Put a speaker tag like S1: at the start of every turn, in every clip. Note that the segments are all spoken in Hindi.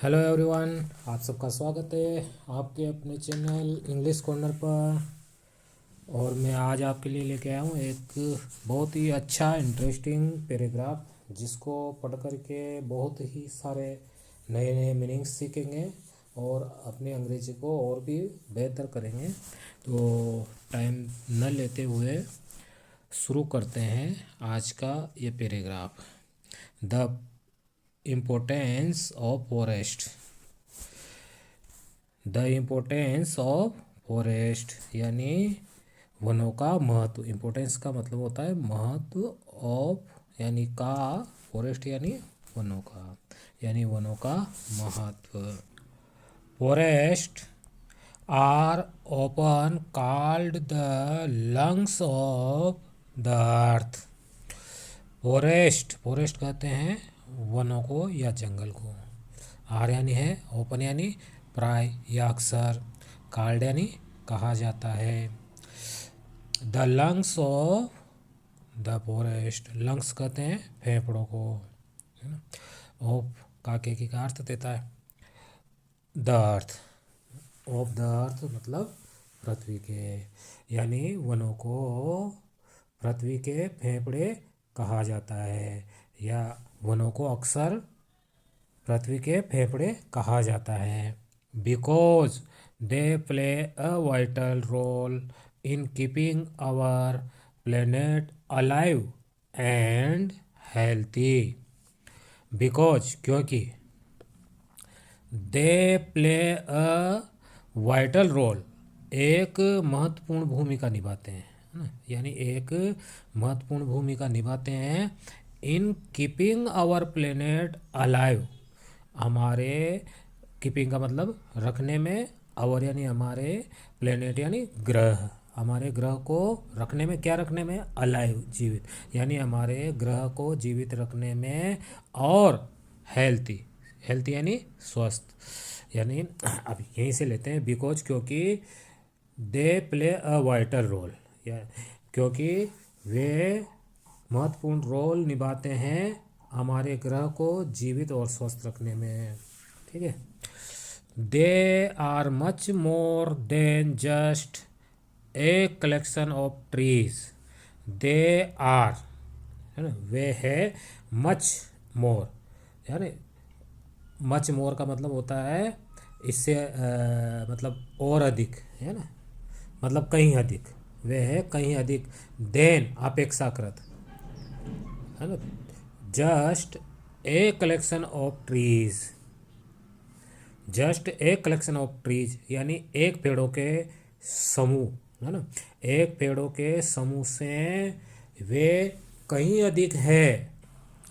S1: हेलो एवरीवन, आप सबका स्वागत है आपके अपने चैनल इंग्लिश कॉर्नर पर। और मैं आज आपके लिए लेके आया हूँ एक बहुत ही अच्छा इंटरेस्टिंग पैराग्राफ, जिसको पढ़ कर के बहुत ही सारे नए नए मीनिंग्स सीखेंगे और अपनी अंग्रेजी को और भी बेहतर करेंगे। तो टाइम न लेते हुए शुरू करते हैं आज का ये paragraph. The importance of forest. The importance of forest यानी वनों का महत्व। इम्पोर्टेंस का मतलब होता है महत्व, ऑफ यानी का, फॉरेस्ट यानी वनों का, यानी वनों का महत्व। Forest are often called the lungs of the earth। Forest कहते हैं वनों को या जंगल को। आर यानी है, ओपन यानी प्राय या अक्सर, कॉल्ड यानी कहा जाता है। The lungs of the forest, lungs कहते हैं फेफड़ों को, है ना। ऑफ काके की का अर्थ देता है the earth. Of the earth मतलब पृथ्वी के, यानी वनों को पृथ्वी के फेफड़े कहा जाता है, या वनों को अक्सर पृथ्वी के फेफड़े कहा जाता है। Because they play a vital role in keeping our planet alive and healthy. Because क्योंकि, they play a vital role एक महत्वपूर्ण भूमिका निभाते हैं, है ना, यानी एक महत्वपूर्ण भूमिका निभाते हैं in keeping our planet alive, हमारे कीपिंग का मतलब रखने में, आवर यानी हमारे, प्लेनेट यानी ग्रह, हमारे ग्रह को रखने में, क्या रखने में, अलाइव जीवित, यानी हमारे ग्रह को जीवित रखने में, और हेल्थी, हेल्थी यानी स्वस्थ, यानी अब यहीं से लेते हैं बिकॉज क्योंकि, they play a vital role, या क्योंकि वे महत्वपूर्ण रोल निभाते हैं हमारे ग्रह को जीवित और स्वस्थ रखने में। ठीक है। They are much more than just a collection of trees. They are, है ना, वे है मच मोर, यानी मच मोर का मतलब होता है इससे मतलब और अधिक, है ना, मतलब कहीं अधिक, वे है कहीं अधिक, देन अपेक्षाकृत, है ना, just a collection of trees. Just a collection of trees यानी एक पेड़ों के समूह, है ना, एक पेड़ों के समूह से वे कहीं अधिक है,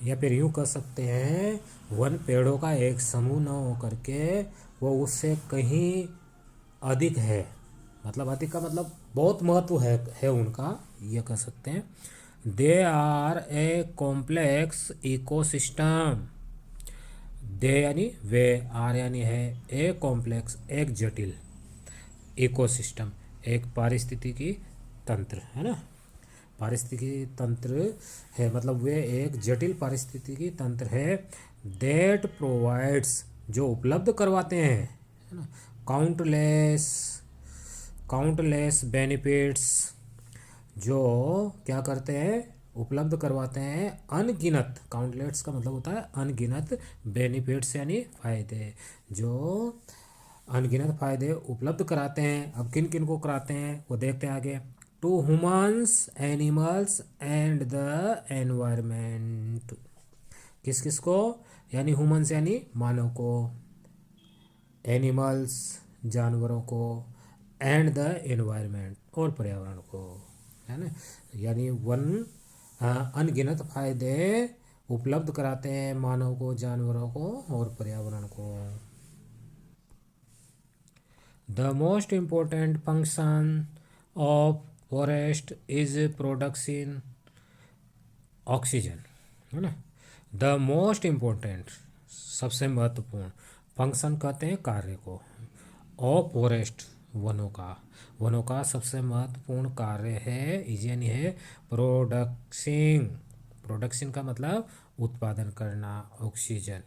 S1: या फिर यूँ कह सकते हैं वन पेड़ों का एक समूह न हो करके वो उससे कहीं अधिक है, मतलब अधिक का मतलब बहुत महत्व है उनका, ये कह सकते हैं। They are a complex ecosystem. They यानी वे, आर यानी है, ए कॉम्प्लेक्स एक जटिल, इकोसिस्टम एक पारिस्थितिकी तंत्र, है ना, पारिस्थितिकी तंत्र है, मतलब वे एक जटिल पारिस्थितिकी तंत्र है। दैट प्रोवाइड्स जो उपलब्ध करवाते हैं, है ना, काउंटलेस काउंटलेस बेनिफिट्स, जो क्या करते हैं, उपलब्ध करवाते हैं अनगिनत, काउंटलेट्स का मतलब होता है अनगिनत, बेनिफिट्स यानी फायदे, जो अनगिनत फायदे उपलब्ध कराते हैं। अब किन किन को कराते हैं वो देखते हैं आगे। To humans, animals and the environment. किस किस को, यानी ह्यूमन्स यानी मानव को, एनिमल्स जानवरों को, एंड द एनवायरमेंट और पर्यावरण को, है ना, यानी वन अनगिनत फायदे उपलब्ध कराते हैं मानव को, जानवरों को और पर्यावरण को। The most important function of forest is production oxygen, है ना। द मोस्ट इम्पोर्टेंट सबसे महत्वपूर्ण, फंक्शन कहते हैं कार्य को, ऑफ फॉरेस्ट वनों का सबसे महत्वपूर्ण कार्य है, इज यानी है प्रोडक्शन। प्रोडक्शन का मतलब उत्पादन करना, ऑक्सीजन,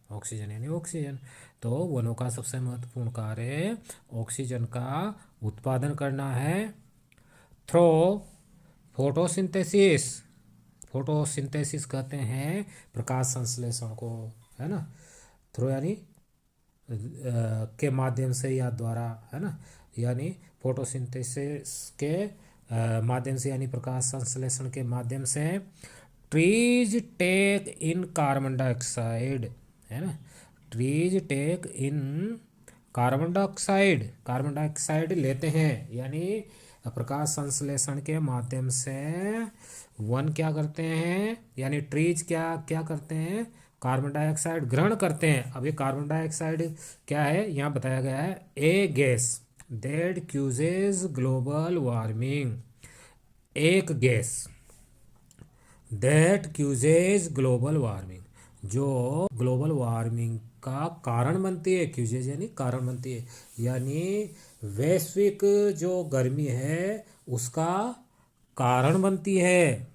S1: ऑक्सीजन यानी ऑक्सीजन। तो वनों का सबसे महत्वपूर्ण कार्य ऑक्सीजन का उत्पादन करना है थ्रो फोटोसिंथेसिस। फोटोसिंथेसिस कहते हैं प्रकाश संश्लेषण को, है ना। थ्रो यानी के माध्यम से या द्वारा, है ना, यानी फोटोसिंथेसिस के माध्यम से यानी प्रकाश संश्लेषण के माध्यम से ट्रीज टेक इन कार्बन डाइऑक्साइड, है ना। ट्रीज टेक इन कार्बन डाइऑक्साइड लेते हैं, यानी प्रकाश संश्लेषण के माध्यम से वन क्या करते हैं, यानी ट्रीज क्या क्या करते हैं, कार्बन डाइऑक्साइड ग्रहण करते हैं। अब ये कार्बन डाइऑक्साइड क्या है, यहाँ बताया गया है a gas that causes global warming. एक gas that causes global warming, जो ग्लोबल वार्मिंग का कारण बनती है। क्यूजेज यानी कारण बनती है, यानी वैश्विक जो गर्मी है उसका कारण बनती है।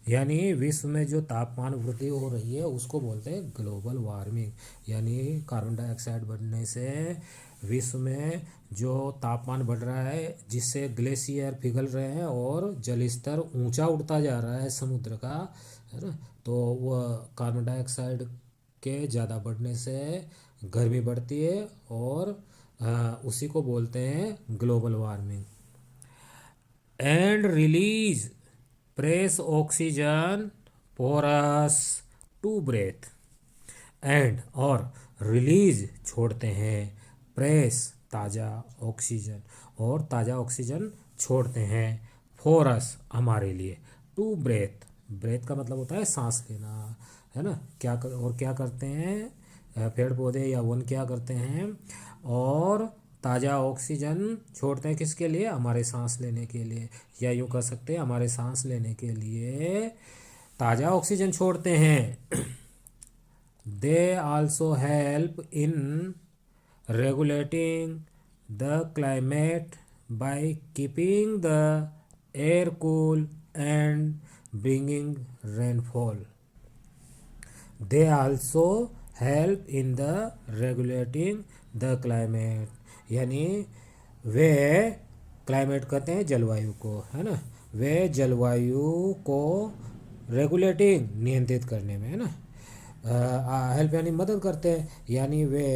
S1: यानी विश्व में जो तापमान वृद्धि हो रही है उसको बोलते हैं ग्लोबल वार्मिंग। यानी कार्बन डाइऑक्साइड बढ़ने से विश्व में जो तापमान बढ़ रहा है, जिससे ग्लेशियर पिघल रहे हैं और जल स्तर ऊंचा उठता जा रहा है समुद्र का, है ना। तो वह कार्बन डाइऑक्साइड के ज़्यादा बढ़ने से गर्मी बढ़ती है और उसी को बोलते हैं global warming. And release fresh oxygen for us to breathe. And और रिलीज छोड़ते हैं, प्रेस ताज़ा ऑक्सीजन, और ताज़ा ऑक्सीजन छोड़ते हैं फॉर अस हमारे लिए, टू ब्रेथ। ब्रेथ का मतलब होता है सांस लेना, है ना। और क्या करते हैं पेड़ पौधे या वन क्या करते हैं, और ताज़ा ऑक्सीजन छोड़ते हैं किसके लिए, हमारे सांस लेने के लिए, या यूँ कह सकते हैं हमारे सांस लेने के लिए ताज़ा ऑक्सीजन छोड़ते हैं। They also help in regulating the climate by keeping the air cool and bringing rainfall. They also help in the regulating the climate, यानी वे क्लाइमेट कहते हैं जलवायु को, है ना। वे जलवायु को रेगुलेटिंग नियंत्रित करने में, है ना, हेल्प यानी मदद करते हैं, यानी वे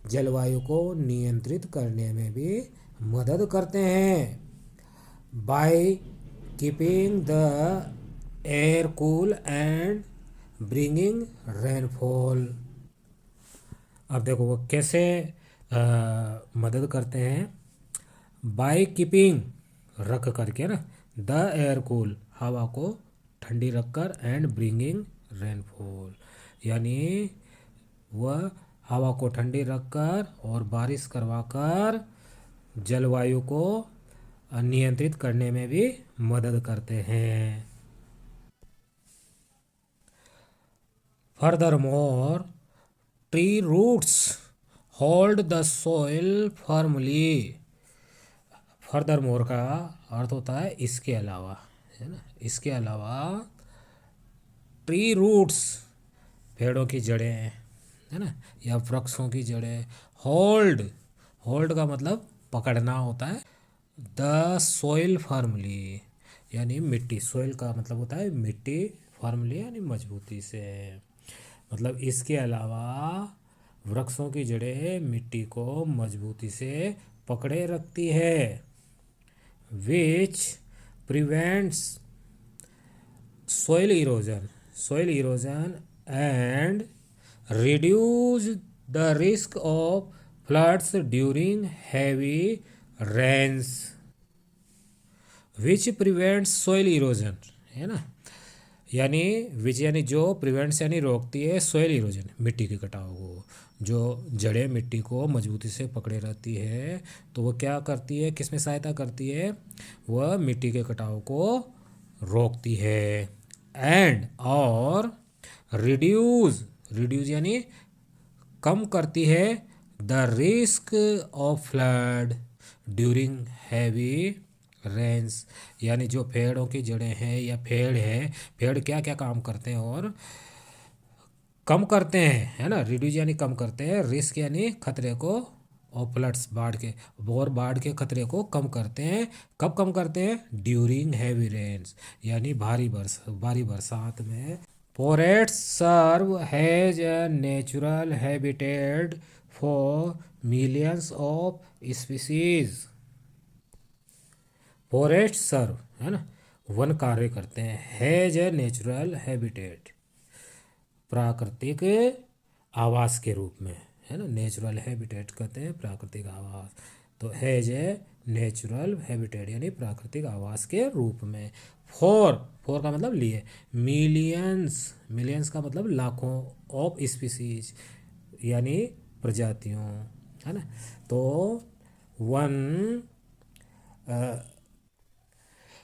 S1: जलवायु को नियंत्रित करने में भी मदद करते हैं। By keeping the air cool and bringing rainfall. अब देखो वो कैसे मदद करते हैं। बाय कीपिंग रख करके ना, द एयर कूल हवा को ठंडी रखकर, एंड ब्रिंगिंग रेनफॉल यानी वह हवा को ठंडी रखकर और बारिश करवाकर जलवायु को नियंत्रित करने में भी मदद करते हैं। Furthermore tree roots hold the soil firmly. Furthermore का अर्थ होता है इसके अलावा, है ना। इसके अलावा ट्री रूट्स पेड़ों की जड़ें, है ना, या वृक्षों की जड़ें। होल्ड का मतलब पकड़ना होता है। द सॉइल फर्मली यानी मिट्टी, सॉइल का मतलब होता है मिट्टी, फर्मली यानी मजबूती से। मतलब इसके अलावा वृक्षों की जड़ें मिट्टी को मजबूती से पकड़े रखती है। Which prevents soil erosion and reduce the risk of floods during heavy rains. which prevents soil erosion, है ना, यानी विच यानी जो, प्रिवेंट्स यानी रोकती है, सोइल इरोजन मिट्टी के कटाव को। जो जड़ें मिट्टी को मजबूती से पकड़े रहती है तो वो क्या करती है, किस में सहायता करती है, वह मिट्टी के कटाव को रोकती है। एंड और रिड्यूस यानी कम करती है, the risk of flood during heavy Reigns, यानी जो पेड़ों की जड़ें हैं या पेड़ है, पेड़ क्या क्या काम करते हैं और कम करते हैं, है ना, रिड्यूस यानी कम करते हैं, रिस्क यानी खतरे को, और फ्लड्स बाढ़ के खतरे को कम करते हैं। कब कम करते हैं? ड्यूरिंग हैवी रेन्स, यानी भारी बरसात में। Forest serve as a natural habitat for millions of species. Forest serve, है ना, वन कार्य करते हैं, हैज ए नेचुरल हैबिटेट, प्राकृतिक आवास के रूप में, है ना, नेचुरल हैबिटेट कहते हैं प्राकृतिक आवास। तो हैज ए नेचुरल हैबिटेट यानी प्राकृतिक आवास के रूप में। फोर का मतलब लिए, मिलियंस का मतलब लाखों, ऑफ स्पीसीज यानी प्रजातियों, है ना। तो वन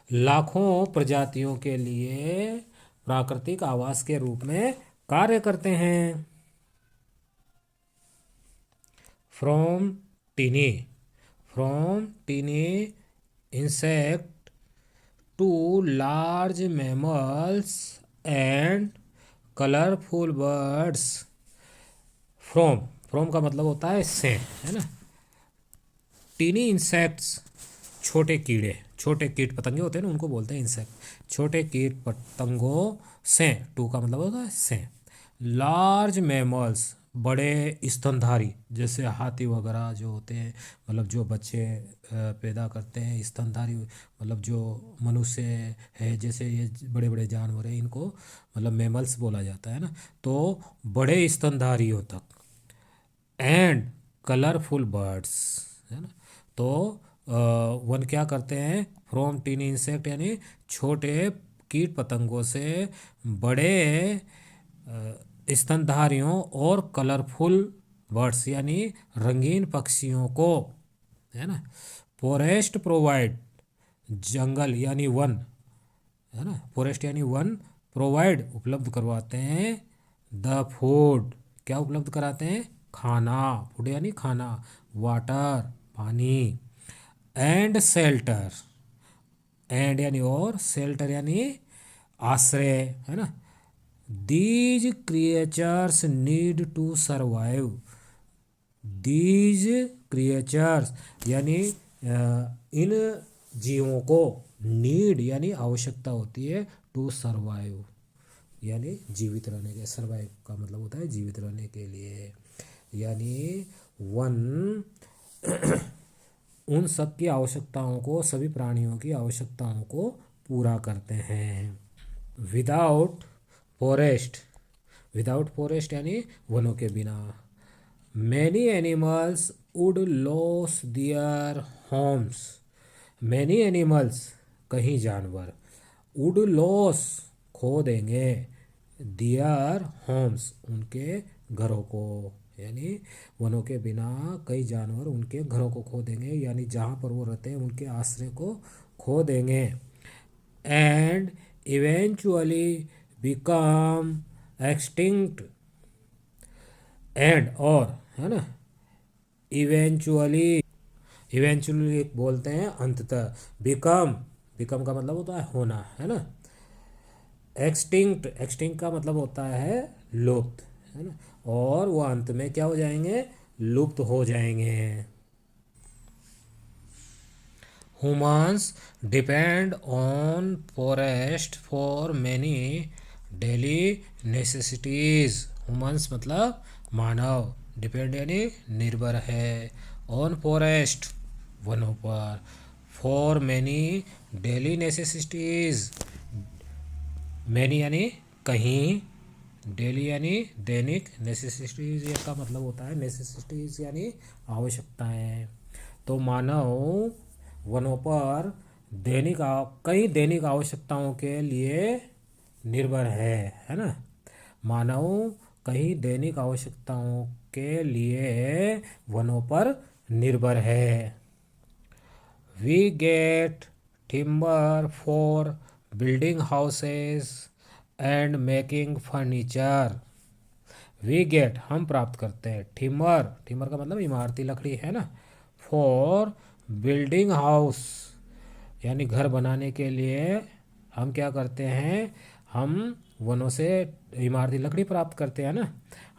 S1: लाखों प्रजातियों के लिए प्राकृतिक आवास के रूप में कार्य करते हैं। From tiny insect to large mammals and colourful birds. From का मतलब होता है से, है ना। टीनी इंसेक्ट्स, छोटे कीट पतंगे होते हैं ना, उनको बोलते हैं इंसेक्ट। छोटे कीट पतंगों से, टू का मतलब होता है से। लार्ज मैमल्स, बड़े स्तनधारी, जैसे हाथी वगैरह जो होते हैं, मतलब जो बच्चे पैदा करते हैं, स्तनधारी मतलब जो मनुष्य है, जैसे ये बड़े बड़े जानवर हैं, इनको मतलब मैमल्स बोला जाता है ना। तो बड़े स्तनधारियों तक, एंड कलरफुल बर्ड्स, है ना। तो वन क्या करते हैं? फ्रॉम टीनी इंसेक्ट यानी छोटे कीट पतंगों से बड़े स्तनधारियों और कलरफुल बर्ड्स यानी रंगीन पक्षियों को, है ना। फॉरेस्ट प्रोवाइड, जंगल यानी वन, है ना, फॉरेस्ट यानी वन, प्रोवाइड उपलब्ध करवाते हैं, द फूड क्या उपलब्ध कराते हैं? खाना, फूड यानी खाना, वाटर पानी, एंड शेल्टर, एंड यानी और, शेल्टर यानी आश्रय, है ना। These creatures need to survive, these creatures यानी इन जीवों को, नीड यानी आवश्यकता होती है, टू सर्वाइव यानी जीवित रहने के, सर्वाइव का मतलब होता है जीवित रहने के लिए। यानी वन उन सब की आवश्यकताओं को, सभी प्राणियों की आवश्यकताओं को पूरा करते हैं। विदाउट फॉरेस्ट, यानी वनों के बिना, many animals would lose their homes, many animals कहीं जानवर, वुड लॉस खो देंगे, दियर होम्स उनके घरों को, यानी वनों के बिना कई जानवर उनके घरों को खो देंगे, यानी जहाँ पर वो रहते हैं उनके आश्रय को खो देंगे। And eventually become extinct, and और, है ना, इवेंचुअली बोलते हैं अंततः, बिकम का मतलब होता है होना, है ना। एक्सटिंक्ट का मतलब होता है लुप्त, है ना, और वो अंत में क्या हो जाएंगे? लुप्त हो जाएंगे। Humans depend on forest for many daily necessities, humans मतलब मानव, डिपेंड यानी निर्भर है, ऑन फॉरेस्ट वनों पर, for many daily necessities, many यानी कहीं, डेली यानी दैनिक, नेसेसिटीज का मतलब होता है, नेसेसिटीज यानी आवश्यकताएं। तो मानव वनों पर कई दैनिक आवश्यकताओं के लिए निर्भर है ना। मानव कई दैनिक आवश्यकताओं के लिए वनों पर निर्भर है। We get timber for building houses and making furniture, we get हम प्राप्त करते हैं, टिम्बर का मतलब इमारती लकड़ी, है ना, फॉर बिल्डिंग हाउस यानी घर बनाने के लिए हम क्या करते हैं? हम वनों से इमारती लकड़ी प्राप्त करते हैं ना।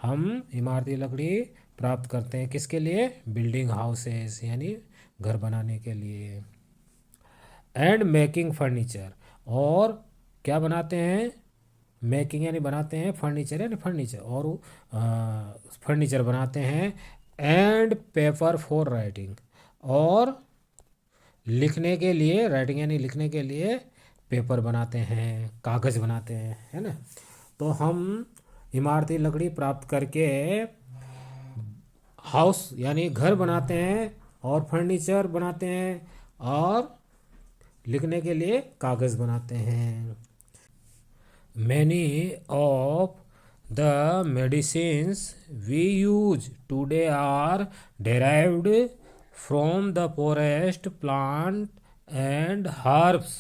S1: हम इमारती लकड़ी प्राप्त करते हैं किसके लिए? बिल्डिंग हाउसेस यानी घर बनाने के लिए। एंड मेकिंग फर्नीचर, और क्या बनाते हैं? मेकिंग यानी बनाते हैं, फर्नीचर यानी फर्नीचर, और फर्नीचर बनाते हैं। एंड पेपर फॉर राइटिंग, और लिखने के लिए, राइटिंग यानी लिखने के लिए पेपर बनाते हैं, कागज़ बनाते हैं, है ना। तो हम इमारती लकड़ी प्राप्त करके हाउस यानी घर बनाते हैं, और फर्नीचर बनाते हैं, और लिखने के लिए कागज़ बनाते हैं। Many of the medicines we use today are derived from the forest plant and herbs.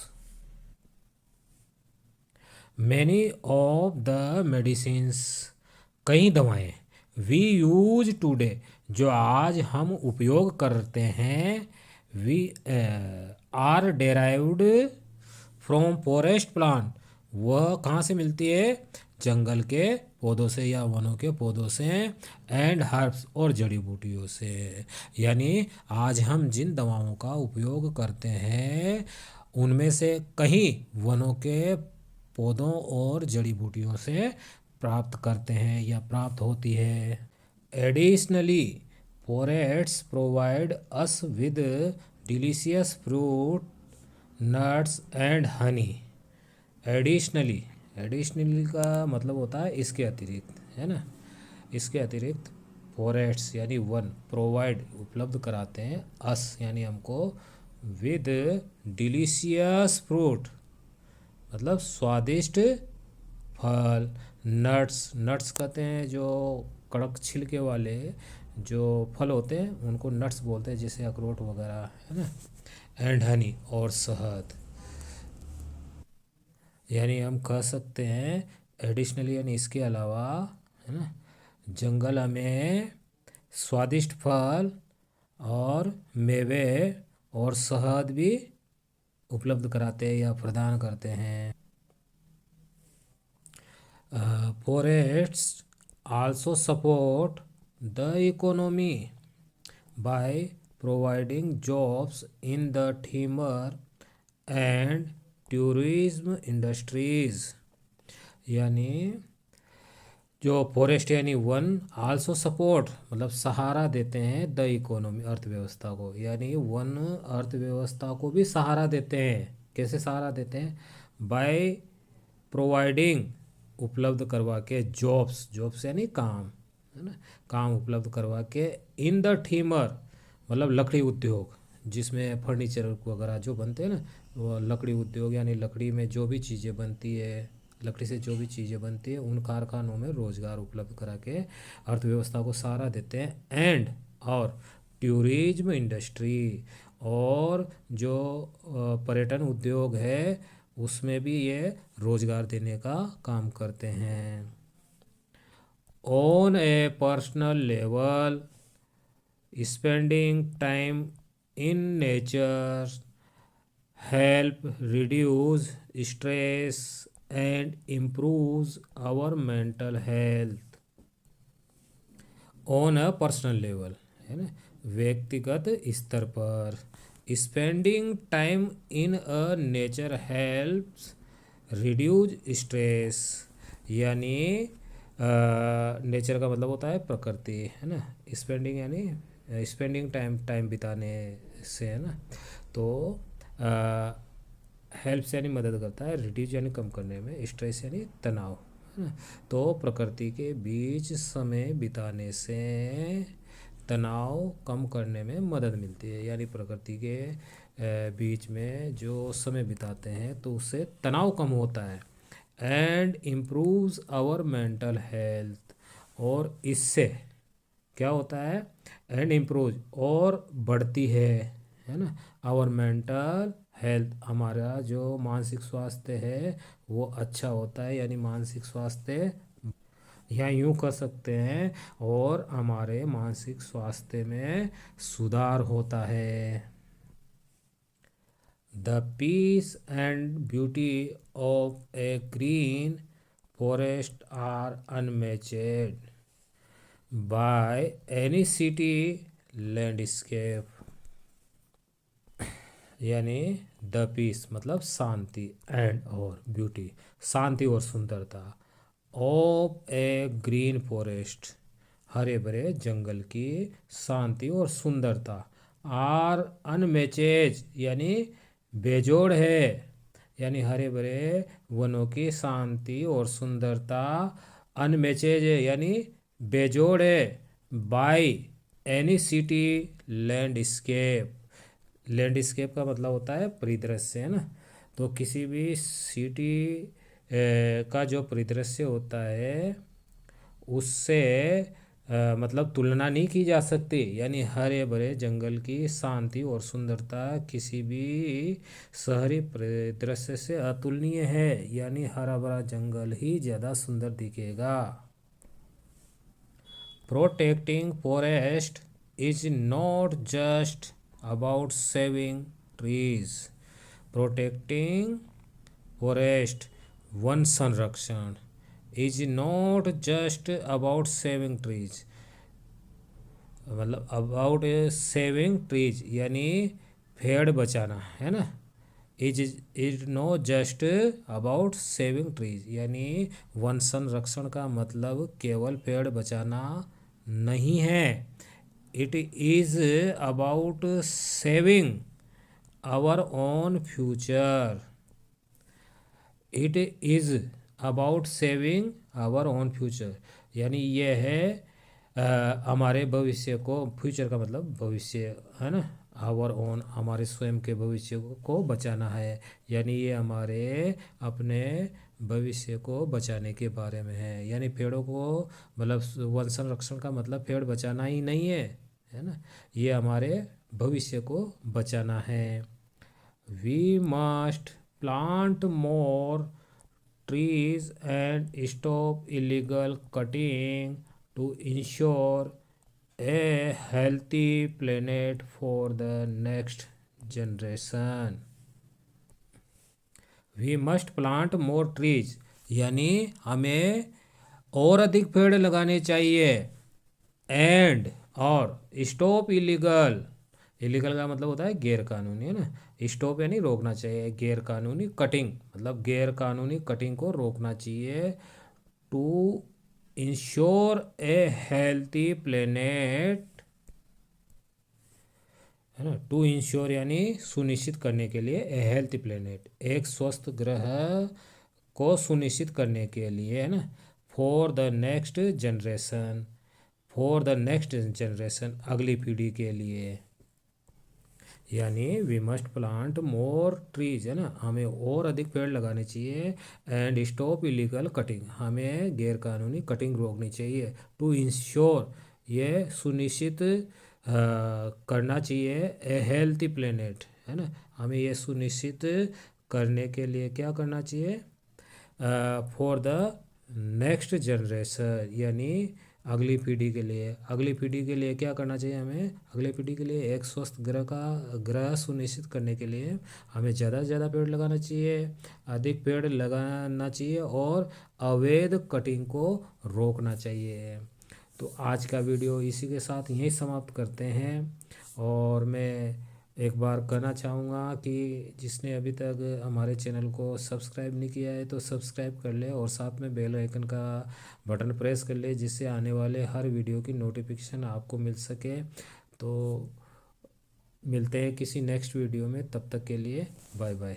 S1: Many of the medicines, कई दवाएं, we use today, जो आज हम उपयोग करते हैं, we are derived from forest plant, वह कहाँ से मिलती है? जंगल के पौधों से या वनों के पौधों से। एंड हर्ब्स, और जड़ी बूटियों से। यानी आज हम जिन दवाओं का उपयोग करते हैं उनमें से कहीं वनों के पौधों और जड़ी बूटियों से प्राप्त करते हैं या प्राप्त होती है। Additionally forests provide us with delicious fruit, nuts and honey. Additionally, additionally का मतलब होता है इसके अतिरिक्त, है ना। इसके अतिरिक्त फॉरेस्ट्स यानी वन, प्रोवाइड उपलब्ध कराते हैं, अस यानी हमको, विद डिलीशियस फ्रूट मतलब स्वादिष्ट फल, नट्स, नट्स कहते हैं जो कड़क छिलके वाले जो फल होते हैं उनको नट्स बोलते हैं, जैसे अखरोट वगैरह, है ना। एंड हनी, और शहद। यानी हम कह सकते हैं एडिशनली यानी इसके अलावा, है ना, जंगल हमें स्वादिष्ट फल और मेवे और शहद भी उपलब्ध कराते हैं या प्रदान करते हैं। Forests also support the economy by providing jobs in the timber and tourism industries। यानी जो फॉरेस्ट यानी वन, आल्सो सपोर्ट मतलब सहारा देते हैं, द इकोनॉमी अर्थव्यवस्था को, यानी वन अर्थव्यवस्था को भी सहारा देते हैं। कैसे सहारा देते हैं? बाय प्रोवाइडिंग उपलब्ध करवा के, जॉब्स, जॉब्स यानी काम, है ना, काम उपलब्ध करवा के, इन द ठीमर मतलब लकड़ी उद्योग, जिसमें फर्नीचर वगैरह जो बनते हैं ना, वो लकड़ी उद्योग यानी लकड़ी में जो भी चीज़ें बनती है, लकड़ी से जो भी चीज़ें बनती है उन कारखानों में रोज़गार उपलब्ध करा के अर्थव्यवस्था को सहारा देते हैं। एंड, और टूरिज्म इंडस्ट्री, और जो पर्यटन उद्योग है उसमें भी ये रोज़गार देने का काम करते हैं। On A personal level, spending time in nature help reduce stress and improves our mental health। On a personal level, है ना, व्यक्तिगत स्तर पर। Spending time in a nature helps reduce stress, यानी नेचर का मतलब होता है प्रकृति, है ना। स्पेंडिंग यानी स्पेंडिंग टाइम, टाइम बिताने से, है ना। तो हेल्प्स यानी मदद करता है, रिड्यूज यानी कम करने में, स्ट्रेस यानी तनाव, है ना। तो प्रकृति के बीच समय बिताने से तनाव कम करने में मदद मिलती है। यानी प्रकृति के बीच में जो समय बिताते हैं तो उससे तनाव कम होता है। And improves our mental health, और इससे क्या होता है? एंड इम्प्रूव, और बढ़ती है ना, आवर मेंटल हेल्थ, हमारा जो मानसिक स्वास्थ्य है वो अच्छा होता है, यानी मानसिक स्वास्थ्य, या यूँ कह सकते हैं, और हमारे मानसिक स्वास्थ्य में सुधार होता है। The peace and beauty of a green forests are unmatched by any city landscape। यानी द पीस मतलब शांति, एंड और ब्यूटी, शांति और सुंदरता, ऑफ ए ग्रीन फॉरेस्ट हरे भरे जंगल की शांति और सुंदरता, आर अनमैचेज यानी बेजोड़ है, यानी हरे भरे वनों की शांति और सुंदरता अनमैचेज है यानी बेजोड़ है, by any city landscape. Landscape का मतलब होता है परिदृश्य, है ना। तो किसी भी सिटी का जो परिदृश्य होता है उससे मतलब तुलना नहीं की जा सकती, यानी हरे भरे जंगल की शांति और सुंदरता किसी भी शहरी परिदृश्य से अतुलनीय है, यानी हरा भरा जंगल ही ज़्यादा सुंदर दिखेगा। Protecting forest is not just about saving trees। Protecting forest वन संरक्षण is not just about saving trees, मतलब अबाउट सेविंग ट्रीज यानी पेड़ बचाना, है ना। Is not just about saving trees यानी वन संरक्षण का मतलब केवल पेड़ बचाना नहीं है। It is about saving our own future. It is about saving our own future यानी ये है हमारे भविष्य को, फ्यूचर का मतलब भविष्य, है ना। आवर ओन हमारे स्वयं के भविष्य को बचाना है, यानी ये हमारे अपने भविष्य को बचाने के बारे में है। यानी पेड़ों को मतलब वन संरक्षण का मतलब पेड़ बचाना ही नहीं है ना, ये हमारे भविष्य को बचाना है। We must plant more trees and stop illegal cutting to ensure a healthy planet for the next generation। We must plant more trees यानी हमें और अधिक पेड़ लगाने चाहिए, एंड और स्टॉप इलीगल, इलीगल का मतलब होता है गैर कानूनी, है ना। स्टॉप यानी रोकना चाहिए, गैर कानूनी कटिंग मतलब गैर कानूनी कटिंग को रोकना चाहिए। To ensure a healthy planet, है ना। टू इंश्योर यानी सुनिश्चित करने के लिए, ए हेल्थी प्लेनेट एक स्वस्थ ग्रह को सुनिश्चित करने के लिए, है ना। For the next generation, for the next generation अगली पीढ़ी के लिए, यानी we must plant more trees, है ना। हमें और अधिक पेड़ लगाने चाहिए, एंड स्टॉप इलीगल कटिंग हमें गैर कानूनी कटिंग रोकनी चाहिए। टू इंश्योर ये सुनिश्चित करना चाहिए, ए हेल्थी प्लेनेट, है ना। हमें ये सुनिश्चित करने के लिए क्या करना चाहिए, फॉर द नेक्स्ट जनरेशन यानी अगली पीढ़ी के लिए। अगली पीढ़ी के लिए क्या करना चाहिए हमें, अगली पीढ़ी के लिए एक स्वस्थ ग्रह सुनिश्चित करने के लिए हमें ज़्यादा से ज़्यादा पेड़ लगाना चाहिए, अधिक पेड़ लगाना चाहिए और अवैध कटिंग को रोकना चाहिए। तो आज का वीडियो इसी के साथ यहीं समाप्त करते हैं, और मैं एक बार कहना चाहूँगा कि जिसने अभी तक हमारे चैनल को सब्सक्राइब नहीं किया है तो सब्सक्राइब कर ले, और साथ में बेल आइकन का बटन प्रेस कर ले, जिससे आने वाले हर वीडियो की नोटिफिकेशन आपको मिल सके। तो मिलते हैं किसी नेक्स्ट वीडियो में, तब तक के लिए बाय बाय।